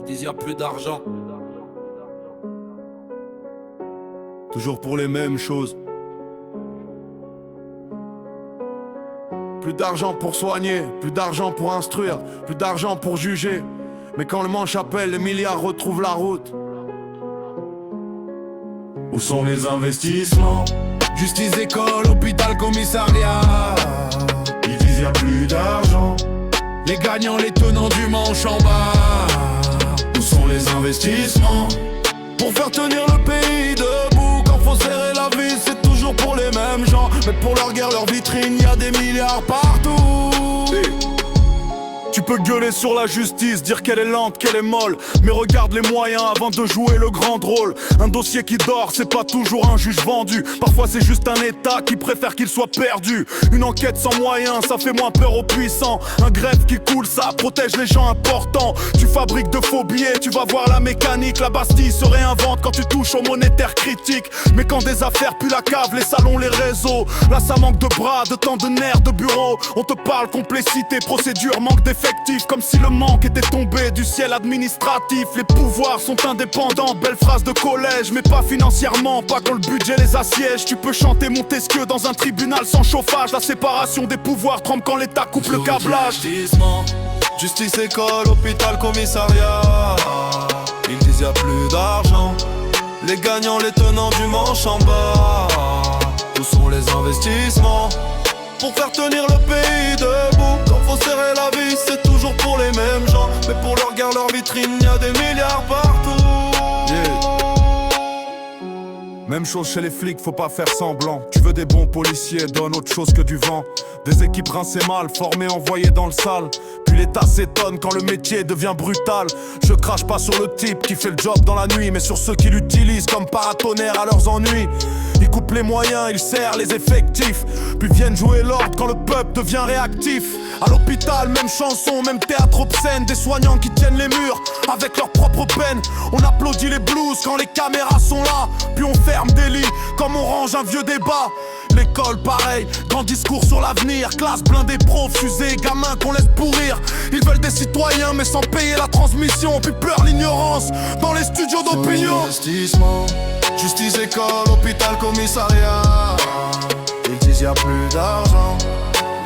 disent y a plus d'argent. Toujours pour les mêmes choses. Plus d'argent pour soigner, plus d'argent pour instruire, plus d'argent pour juger. Mais quand le manche appelle, les milliards retrouvent la route. Où sont les investissements? Justice, école, hôpital, commissariat. Ils disent y a plus d'argent. Les gagnants, les tenants du manche en bas. Où sont les investissements? Pour faire tenir le pays debout. Quand faut serrer la vis, c'est toujours pour les mêmes gens. Mais pour leur guerre, leur vitrine, y a des milliards partout. Tu peux gueuler sur la justice, dire qu'elle est lente, qu'elle est molle, mais regarde les moyens avant de jouer le grand rôle. Un dossier qui dort, c'est pas toujours un juge vendu. Parfois c'est juste un état qui préfère qu'il soit perdu. Une enquête sans moyens, ça fait moins peur aux puissants. Un greffe qui coule, ça protège les gens importants. Tu fabriques de faux billets, tu vas voir la mécanique. La Bastille se réinvente quand tu touches au monétaire critique. Mais quand des affaires puent la cave, les salons, les réseaux, là ça manque de bras, de temps, de nerfs, de bureaux. On te parle complicité, procédure, manque d'effectifs. Comme si le manque était tombé du ciel administratif. Les pouvoirs sont indépendants, belle phrase de collège. Mais pas financièrement, pas quand le budget les assiège. Tu peux chanter Montesquieu dans un tribunal sans chauffage. La séparation des pouvoirs tremble quand l'État coupe le câblage. Justice, école, hôpital, commissariat. Ils disent y a plus d'argent. Les gagnants, les tenants du manche en bas. Où sont les investissements? Pour faire tenir le pays debout. Quand faut serrer la vis, c'est toujours pour les mêmes gens. Mais pour leur guerre, leur vitrine, y a des milliards partout. Même chose chez les flics, faut pas faire semblant. Tu veux des bons policiers, donne autre chose que du vent. Des équipes rincées mal, formées, envoyées dans le sale. Puis l'État s'étonne quand le métier devient brutal. Je crache pas sur le type qui fait le job dans la nuit, mais sur ceux qui l'utilisent comme paratonnerre à leurs ennuis. Ils coupent les moyens, ils serrent les effectifs, puis viennent jouer l'ordre quand le peuple devient réactif. À l'hôpital, même chanson, même théâtre obscène. Des soignants qui tiennent les murs avec leurs propres peines. On applaudit les blues quand les caméras sont là. Puis on ferme des lits comme on range un vieux débat. L'école pareil, grand discours sur l'avenir. Classe blindée, profs, fusée, gamins qu'on laisse pourrir. Ils veulent des citoyens mais sans payer la transmission. Puis pleure l'ignorance dans les studios d'opinion. Investissement, justice, école, hôpital, commissariat. Ils disent y a plus d'argent.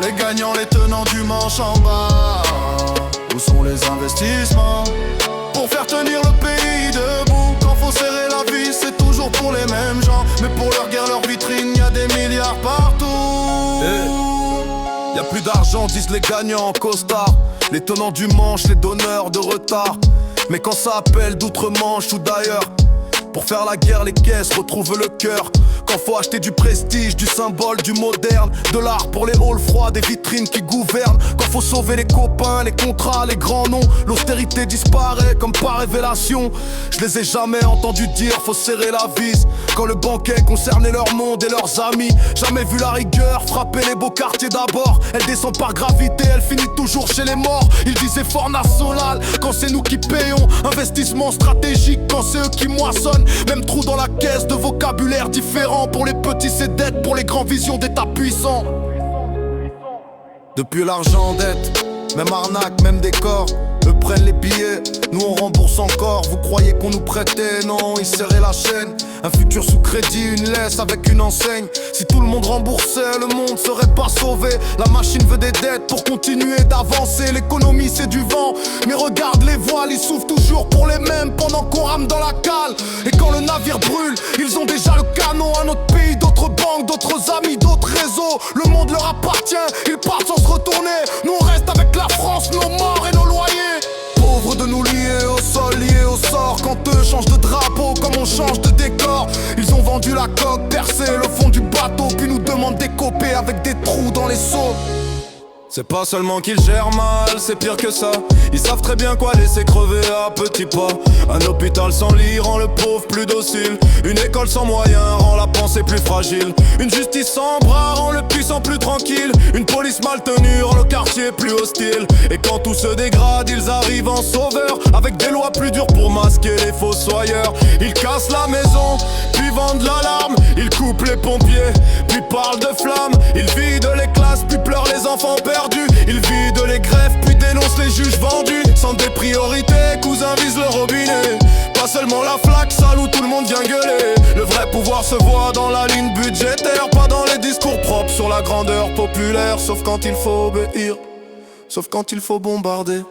Les gagnants, les tenants du manche en bas. Où sont les investissements? Pour faire tenir le pays debout. Quand faut serrer la vis, c'est toujours pour les mêmes gens. Mais pour leur guerre, leur vitrine, y a des milliards partout. Y a plus d'argent, disent les gagnants en costard. Les tenants du manche, les donneurs de retard. Mais quand ça appelle d'outre-Manche ou d'ailleurs, pour faire la guerre, les caisses retrouvent le cœur. Quand faut acheter du prestige, du symbole, du moderne, de l'art pour les halls froids, des vitrines qui gouvernent. Quand faut sauver les copains, les contrats, les grands noms, l'austérité disparaît comme par révélation. Je les ai jamais entendus dire faut serrer la vis. Quand le banquet concernait leur monde et leurs amis. Jamais vu la rigueur frapper les beaux quartiers d'abord. Elle descend par gravité, elle finit toujours chez les morts. Ils disent effort national quand c'est nous qui payons. Investissement stratégique quand c'est eux qui moissonnent. Même trou dans la caisse de vocabulaire différent. Pour les petits c'est dette, pour les grands visions d'état puissants. Depuis l'argent en dette, même arnaque, même décor. Eux prennent les billets, nous on rembourse encore. Vous croyez qu'on nous prêtait? Non, ils serraient la chaîne. Un futur sous crédit, une laisse avec une enseigne. Si tout le monde remboursait, le monde serait pas sauvé. La machine veut des dettes pour continuer d'avancer. L'économie c'est du vent, mais regarde les voiles. Ils souffrent toujours pour les mêmes pendant qu'on rame dans la cale. Et quand le navire brûle, ils ont déjà le canon. Un autre pays, d'autres banques, d'autres amis, d'autres réseaux. Le monde leur appartient, ils partent sans se retourner. Nous on reste avec la France, nos morts et nos loyers. Pauvres de nous lier au sol, liés au sort. Quand eux changent de drapeau comme on change de décor. Ils ont vendu la coque, percé le fond du bateau. Puis nous demandent d'écoper avec des trous dans les seaux. C'est pas seulement qu'ils gèrent mal, c'est pire que ça. Ils savent très bien quoi laisser crever à petits pas. Un hôpital sans lit rend le pauvre plus docile. Une école sans moyens rend la pensée plus fragile. Une justice sans bras rend le puissant plus tranquille. Une police mal tenue rend le quartier plus hostile. Et quand tout se dégrade, ils arrivent en sauveur. Avec des lois plus dures pour masquer les fossoyeurs. Ils cassent la maison, puis vendent l'alarme. Ils coupent les pompiers, puis parlent de flammes. Ils vident les classes, puis pleurent les enfants perdus. Ils vident les greffes, puis dénoncent les juges vendus. Sans dépris priorité, cousin vise le robinet. Pas seulement la flaque sale où tout le monde vient gueuler. Le vrai pouvoir se voit dans la ligne budgétaire, pas dans les discours propres sur la grandeur populaire. Sauf quand il faut obéir, sauf quand il faut bombarder.